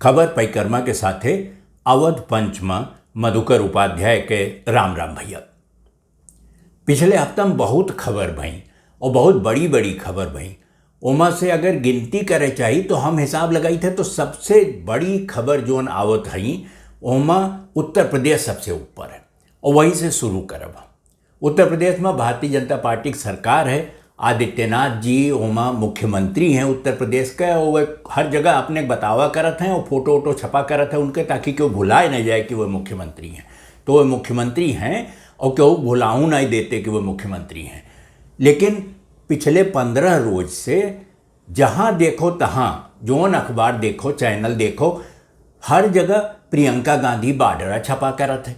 खबर परिक्रमा के साथे अवध पंच में मधुकर उपाध्याय के राम राम भैया। पिछले हफ्ता में बहुत खबर भई और बहुत बड़ी बड़ी खबर भई। ओमा से अगर गिनती करे चाहिए तो हम हिसाब लगाई थे तो सबसे बड़ी खबर जोन आवत हई ओमा उत्तर प्रदेश सबसे ऊपर है और वहीं से शुरू करब। उत्तर प्रदेश में भारतीय जनता पार्टी की सरकार है, आदित्यनाथ जी ओमा मुख्यमंत्री हैं उत्तर प्रदेश के और वह हर जगह अपने बतावा करत हैं और फोटो वोटो छपा करत हैं उनके, ताकि क्यों भुलाए नहीं जाए कि वह मुख्यमंत्री हैं। तो वह मुख्यमंत्री हैं और क्यों भुलाऊँ नहीं देते कि वह मुख्यमंत्री हैं। लेकिन पिछले 15 रोज से जहाँ देखो तहाँ जोन अखबार देखो चैनल देखो हर जगह प्रियंका गांधी बाडरा छपा करत है,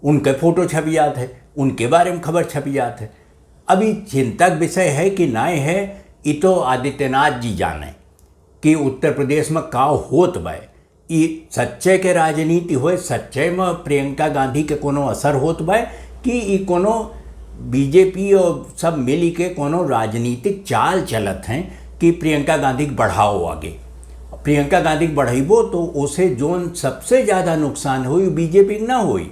उनके फोटो छप जाते हैं, उनके बारे में खबर छप जाते है। अभी चिंतक विषय है कि नहीं है, ये तो आदित्यनाथ जी जाने कि उत्तर प्रदेश में का होत बा। ये सच्चे के राजनीति होए, सच्चे में प्रियंका गांधी के कोनो असर होत बा कि ये कोनो बीजेपी और सब मिली के कोनो राजनीतिक चाल चलत हैं कि प्रियंका गांधी बढ़ाओ आगे। प्रियंका गांधी बढ़ेबो तो उसे जोन सबसे ज़्यादा नुकसान हुई बीजेपी ना हुई,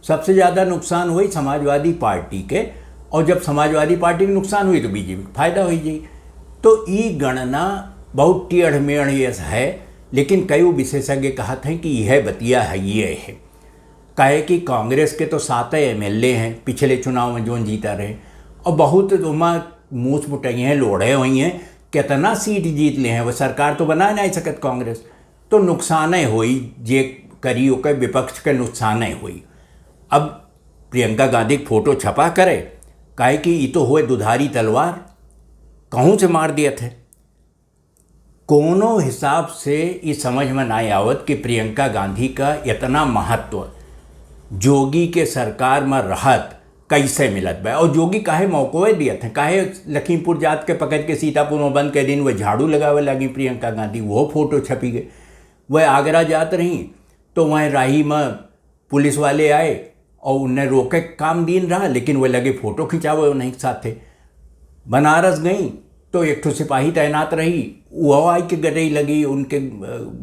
सबसे ज़्यादा नुकसान हुई समाजवादी पार्टी के, और जब समाजवादी पार्टी के नुकसान हुई तो बीजेपी को फायदा हो जाए। तो ये गणना बहुत टेढ़ मेढ़ ये है, लेकिन कई विशेषज्ञ कहते हैं कि यह बतिया है ये है। कहे कि कांग्रेस के तो 7 MLA हैं पिछले चुनाव में जोन जीता रहे और बहुत मूछ मुटई हैं, लोढ़े हुई हैं, कितना सीट जीत ले हैं, वह सरकार तो बना नहीं सकत कांग्रेस। तो नुकसान हुई जे करी ओके विपक्ष के नुकसान हुई। अब प्रियंका गांधी फोटो छपा करे काहे कि ये तो हुए दुधारी तलवार, कहूँ से मार दिए थे। कोनो हिसाब से ये समझ में नहीं आवत कि प्रियंका गांधी का इतना महत्व जोगी के सरकार में रहत कैसे मिलत बा, और जोगी काहे मौक़े दिए थे, काहे लखीमपुर जात के पकड़ के सीतापुर में बंद के दिन वह झाड़ू लगावे लगी प्रियंका गांधी, वो फोटो छपी गए। वह आगरा जात रही तो वह राही में पुलिस वाले आए और उन्हें रोके काम दिन रहा, लेकिन वह लगे फ़ोटो खिंचावे नहीं साथ थे। बनारस गई तो एक ठो सिपाही तैनात रही, वह आई के गरे लगी उनके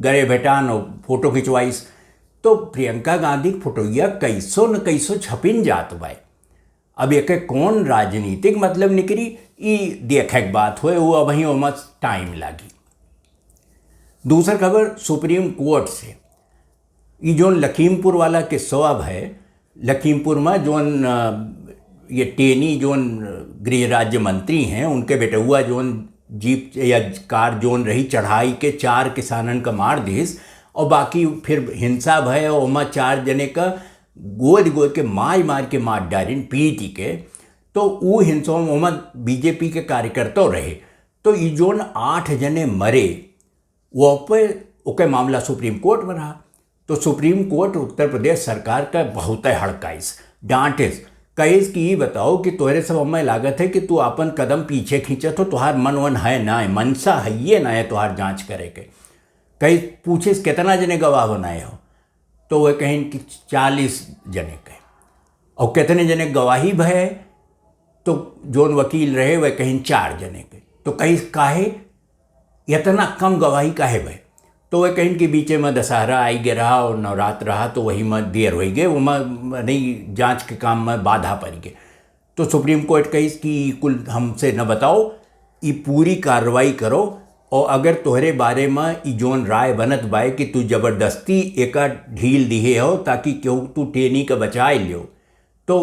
गरे भेटान और फोटो खिंचवाइस। तो प्रियंका गांधी फोटोया कैसो न कैसो छपिन जात बा। अब एक कौन राजनीतिक मतलब निकली ये देखे के बात हुए, वो अब ही ओमा टाइम लगी। दूसरा खबर सुप्रीम कोर्ट से, ये जो लखीमपुर वाला किस्सा है, लखीमपुर में जोन ये टेनी जोन गृह राज्य मंत्री हैं उनके बेटे हुआ जोन जीप या कार जोन रही चढ़ाई के 4 किसानन का मार दिस और बाकी फिर हिंसा भय और ओमा 4 जने का गोद के मार के मार डारिन पीटी के। तो वो हिंसा में ओमा बीजेपी के कार्यकर्ता रहे। तो ये जोन 8 जने मरे वो पे ओके मामला सुप्रीम कोर्ट में रहा। तो सुप्रीम कोर्ट उत्तर प्रदेश सरकार का बहुत हड़काइस डांटिस कहिस कि ये बताओ कि तोहरे सब हमें लागत है कि तू अपन कदम पीछे खींचत हो, तुहार मन वन है ना है, मनसा है ये ना है तुहार जांच करे के। कहीं पूछिस कितना जने गवाह बनाए हो, तो वह कहें कि 40 जने के, और कितने जने गवाही भय, तो जोन वकील रहे वह कहीं 4 जने के। तो कहीं काहे इतना कम गवाही काहे भय, तो वह कहीं के बीचे में दशहरा आई गया रहा और नवरात्र रहा, तो वही में देर हो गए, वो में नहीं जांच के काम में बाधा पड़ गई। तो सुप्रीम कोर्ट कही कि कुल हमसे न बताओ, ये पूरी कार्रवाई करो, और अगर तोहरे बारे में ये जोन राय बनत बाए कि तू जबरदस्ती एक ढील दिए हो ताकि क्यों तू टेनी का बचाए लियो, तो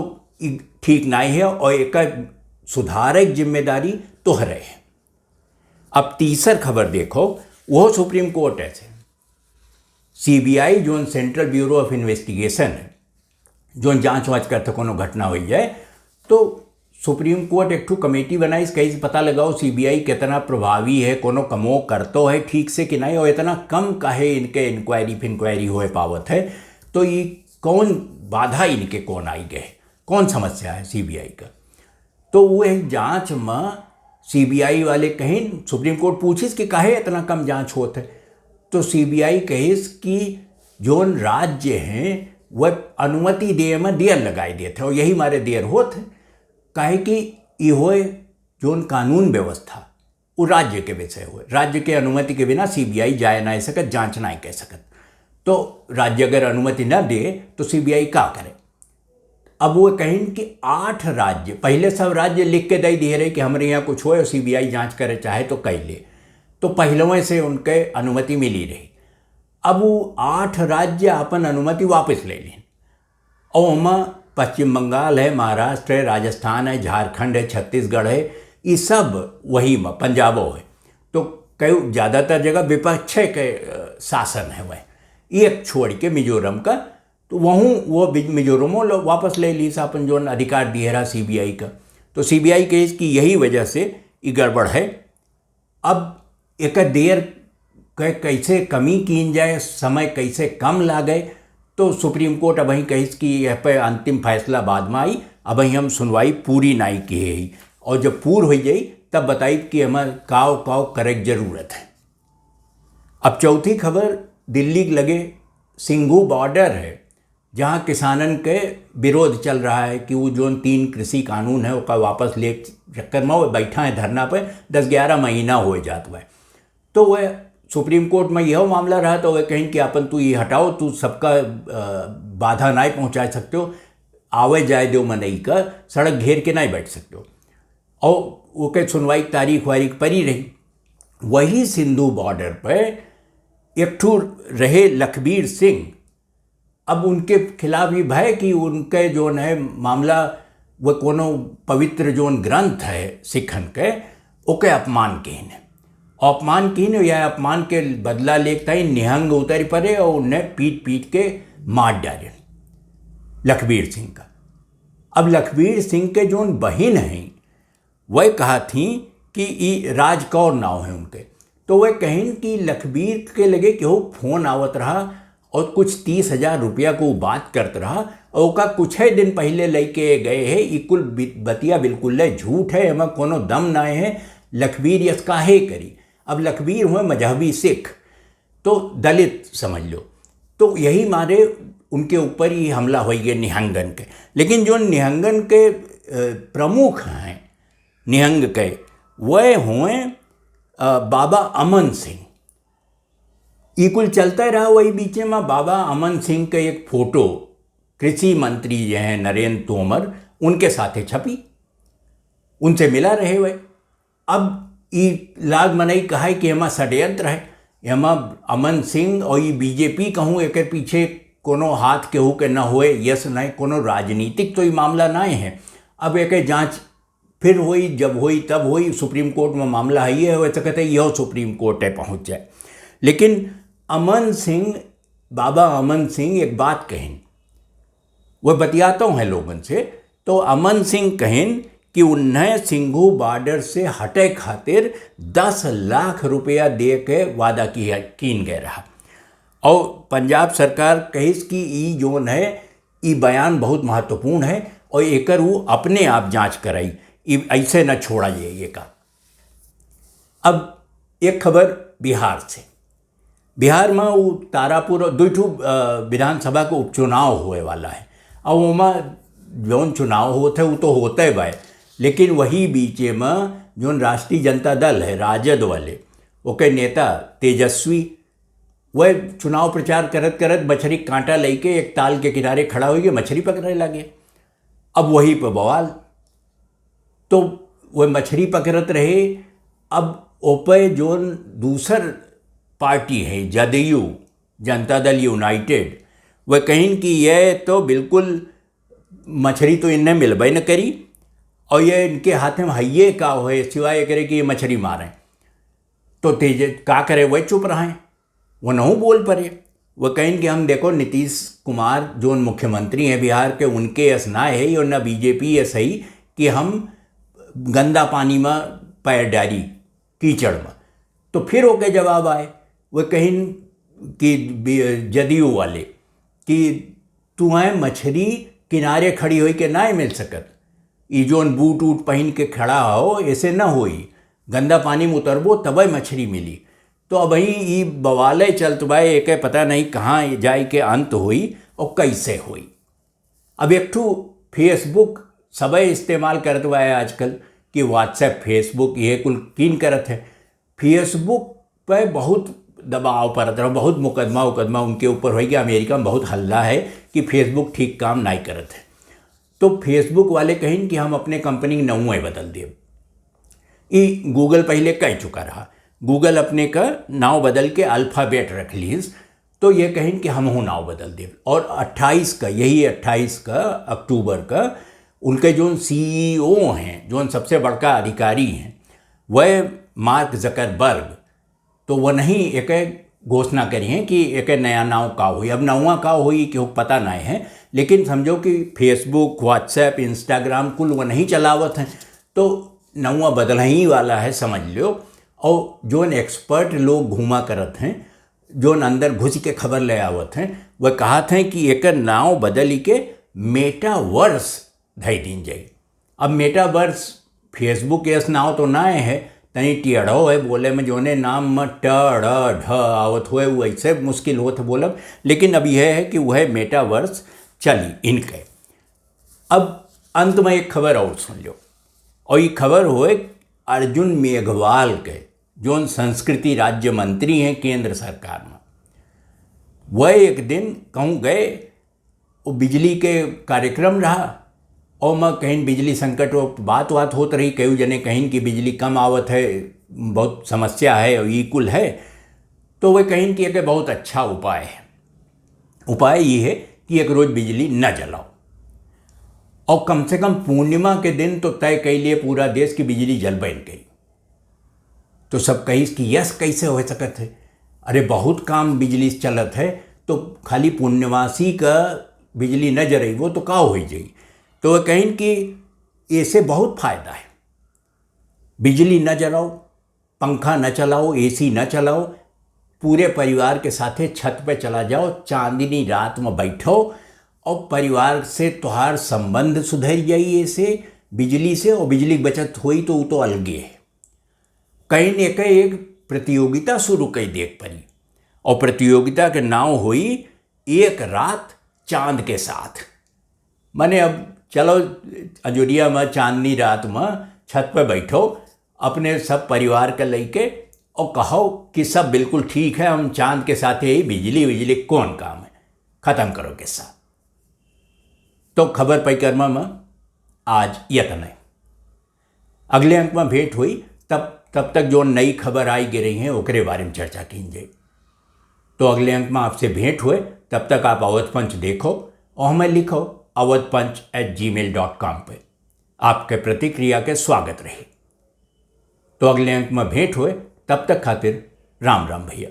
ठीक नहीं है और एक सुधारक जिम्मेदारी तोहरे है। अब तीसर खबर देखो, वो सुप्रीम कोर्ट है CBI zone central bureau of investigation है, जोन जांच वाँच करते कोनो घटना हुई जाए तो सुप्रीम कोर्ट एक ठो कमेटी बनाई, कहीं पता लगाओ CBI कितना प्रभावी है, कोनो कमो करतो है ठीक से कि नहीं, और इतना कम काहे इनके इंक्वायरी हो पावत है। तो ये कौन बाधा इनके कौन आई गए, कौन समस्या है CBI का। तो वो एक जाँच में CBI वाले कहीं सुप्रीम कोर्ट पूछिस कि काहे इतना कम जांच होत है, तो CBI कहिस कि जोन राज्य हैं वह अनुमति दे में देर लगाए दिए थे, और यही मारे देर होत है काहे कि ये होए जोन कानून व्यवस्था वो राज्य के विषय हुए। राज्य के अनुमति के बिना सीबीआई जाए ना सकत, जांच ना कह सकत। तो राज्य अगर अनुमति न दे तो सीबीआई का करे। अब वो कहें कि 8 राज्य, पहले सब राज्य लिख के दे दिए रहे कि हमारे यहाँ कुछ हो और सीबीआई जांच करे चाहे तो कह ले, तो पहलवें से उनके अनुमति मिली रही। अब वो 8 राज्य अपन अनुमति वापस ले लें और वहाँ पश्चिम बंगाल है, महाराष्ट्र है, राजस्थान है, झारखंड है, छत्तीसगढ़ है, ये सब वही में पंजाबो है। तो कई ज़्यादातर जगह विपक्ष के शासन है वह, एक छोड़ के मिजोरम का, तो वहीं वो मिजोरमो वापस ले ली अपन जो अधिकार दिए रहा सीबीआई का। तो सीबीआई के इसकी यही वजह से ये गड़बड़ है। अब एक देर कैसे कमी की जाए, समय कैसे कम लागे, तो सुप्रीम कोर्ट अब ही कही कि यह पे अंतिम फैसला बाद में आई। अब ही हम सुनवाई पूरी नहीं की है और जब पूर हो जाई तब बताई कि हमें काव काव करे जरूरत है। अब चौथी खबर दिल्ली लगे सिंघू बॉर्डर है, जहाँ किसानन के विरोध चल रहा है कि वो जो 3 कृषि कानून है उसका वापस ले चक्कर में वो बैठा है धरना पे, 10-11 महीना हो जाता है। तो वह सुप्रीम कोर्ट में यह मामला रहा तो वह कहें कि अपन तू ये हटाओ, तू सबका बाधा नहीं पहुँचा सकते हो, आवे जाए दो मनई का, सड़क घेर के नहीं बैठ सकते हो। और वो के सुनवाई तारीख वारीख परी रही। वही सिंधु बॉर्डर पर एक ठू रहे लखबीर सिंह। अब उनके खिलाफ भी भय कि उनके जोन है मामला, वो कोनो पवित्र जोन ग्रंथ है सिखन के, ओके अपमान किन है, अपमान किन या अपमान के बदला लेता ही निहंग उतर पड़े और उन्हें पीट पीट के मार डाले लखबीर सिंह का। अब लखबीर सिंह के जोन बहन हैं वह कहा थी कि ये राज कौर नाव है उनके, तो वह कहें कि लखबीर के लगे कि वो फोन आवत रहा और कुछ 30,000 रुपया को बात करते रहा और उसका कुछ ही दिन पहले लेके गए है। ये कुल बतिया बिल्कुल झूठ है, हमें कोनो दम ना है, लखबीर यस काहे करी। अब लखबीर हुए मजहबी सिख, तो दलित समझ लो, तो यही मारे उनके ऊपर ही हमला हो गया निहंगन के। लेकिन जो निहंगन के प्रमुख हैं निहंग के, वह हुए बाबा अमन सिंह। ये कुल चलता रहा। वही बीच में बाबा अमन सिंह के एक फोटो कृषि मंत्री जो हैं नरेंद्र तोमर, उनके साथे छपी, उनसे मिला रहे हुए। अब ये लाग मनई कहा है कि एमा षड्यंत्र है, एमा अमन सिंह और ये बीजेपी कहूँ एक पीछे कोनो हाथ केहू के न होए, यस नहीं, कोनो राजनीतिक तो ये मामला नहीं है। अब एक जांच फिर हुई, जब हुई तब हुई, सुप्रीम कोर्ट में मामला है ये, वैसे कहते यह सुप्रीम कोर्ट है पहुँच जाए। लेकिन अमन सिंह, बाबा अमन सिंह एक बात कहें, वह बतियाता हैं लोगों से, तो अमन सिंह कहें कि उन्हें सिंघू बॉर्डर से हटे खातिर 10 लाख रुपया दे के वादा कीन गए रहा। और पंजाब सरकार कहिस कि ई जोन है, ई बयान बहुत महत्वपूर्ण है और एकर वो अपने आप जांच कराई, ऐसे न छोड़ा जाइए का। अब एक खबर बिहार से। बिहार में वो तारापुर 2 विधानसभा को उपचुनाव होए वाला है और वहाँ जौन चुनाव होते वो तो होते भाई, लेकिन वही बीच में जो राष्ट्रीय जनता दल है राजद वाले, ओके नेता तेजस्वी, वह चुनाव प्रचार करत करत मछली कांटा लेके एक ताल के किनारे खड़ा हो गया, मछली पकड़ने लगे। अब वही पर बवाल, तो वह मछली पकड़त रहे। अब ओपे जो दूसर पार्टी है जदयू, जनता दल यूनाइटेड, वह कहें कि यह तो बिल्कुल मछली तो इन्हें मिलबे न करी और ये इनके हाथ में हइये का हो सिवाय करे कि ये मछली मारें। तो तेज का करे, वह चुप रहें, वो नहीं बोल पड़े। वह कहें कि हम देखो नीतीश कुमार जो मुख्यमंत्री हैं बिहार के, उनके असना है और न बीजेपी ये सही कि हम गंदा पानी में पैर डाली कीचड़ में। तो फिर ओके जवाब आए, वह कहें कि जदयू वाले कि तुम्हें मछली किनारे खड़ी हो के ना मिल सकत, ये जोन बूट वूट पहन के खड़ा हो ऐसे ना होई, गंदा पानी में उतरबो तब मछली मिली। तो अब ये बवाले चलत बा, एक पता नहीं कहाँ जाए के अंत हुई और कैसे हुई। अब एक ठू फेसबुक सब इस्तेमाल करत बा आजकल कि व्हाट्सएप फेसबुक ये कुल किन करत है। फेसबुक पे बहुत दबाव पड़त रहा, बहुत मुकदमा उनके ऊपर हो गया। अमेरिका में बहुत हल्ला है कि फेसबुक ठीक काम नहीं करत है। तो फेसबुक वाले कहें कि हम अपने कंपनी के नाम बदल दें। ये गूगल पहले कह चुका रहा, गूगल अपने का नाव बदल के अल्फ़ाबेट रख लीस, तो ये कहें कि हम हो नाव बदल दें। और 28 का अक्टूबर का उनके जो CEO हैं, जो सबसे बड़का अधिकारी हैं, वह मार्क जकरबर्ग, तो वह नहीं एक घोषणा करी है कि एक नया नाव का हुई। अब नवा का हुई क्यों पता नहीं है, लेकिन समझो कि फेसबुक, व्हाट्सएप, इंस्टाग्राम कुल वो नहीं चलावत हैं, तो नवा बदल ही वाला है समझ लो। और जो एक्सपर्ट लोग घूमा करत हैं, जो अंदर घुस के खबर ले आवत हैं, वह कहते हैं कि एक नाव बदली के मेटावर्स धई दिन जाई। अब मेटावर्स फेसबुक के नाव तो ना है, तनी टेढ़ो है बोले में, जोने नाम में ट ढ ढ आवत हुए वैसे मुश्किल होत बोलब, लेकिन अब यह है कि वह मेटावर्स चली इनके। अब अंत में एक खबर और सुन लो, और ये खबर हुए अर्जुन मेघवाल के, जो संस्कृति राज्य मंत्री हैं केंद्र सरकार में। वह एक दिन कहूँ गए, वो बिजली के कार्यक्रम रहा, और मैं कहीं बिजली संकट बात होत रही, कई जने कहीं कि बिजली कम आवत है, बहुत समस्या है और ये कुल है। तो वह कहीं कि एक बहुत अच्छा उपाय है। उपाय ये है कि एक रोज़ बिजली न जलाओ, और कम से कम पूर्णिमा के दिन तो तय कर लिए पूरा देश की बिजली जलबैन गई। तो सब कही कि यस कैसे हो सकत है, अरे बहुत काम बिजली से चलत है, तो खाली पूर्णिमासी का बिजली न जरई वो तो का हो जाई। तो वह कहें कि ऐसे बहुत फायदा है, बिजली न जलाओ, पंखा न चलाओ, AC न चलाओ, पूरे परिवार के साथे छत पे चला जाओ, चांदनी रात में बैठो, और परिवार से तुम्हार संबंध सुधर जाइए ऐसे बिजली से, और बिजली की बचत हुई तो वो तो अलगे है। कहीं ने एक प्रतियोगिता शुरू कई देख पड़ी, और प्रतियोगिता के नाम हुई एक रात चांद के साथ। माने अब चलो अजोरिया में चांदनी रात में छत पर बैठो अपने सब परिवार के लेके, और कहो कि सब बिल्कुल ठीक है, हम चांद के साथ ही बिजली कौन काम है, ख़त्म करो के साथ। तो खबर परिक्रमा में आज यतन है। अगले अंक में भेंट हुई, तब तक जो नई खबर आई गिरी हैं ओकरे बारे में चर्चा की जाए। तो अगले अंक में आपसे भेंट हुए, तब तक आप अवध पंच देखो और हमें लिखो awadhpanch@gmail.com पे। आपके प्रतिक्रिया के स्वागत रहे। तो अगले अंक में भेंट हुए, तब तक खातिर राम राम भैया।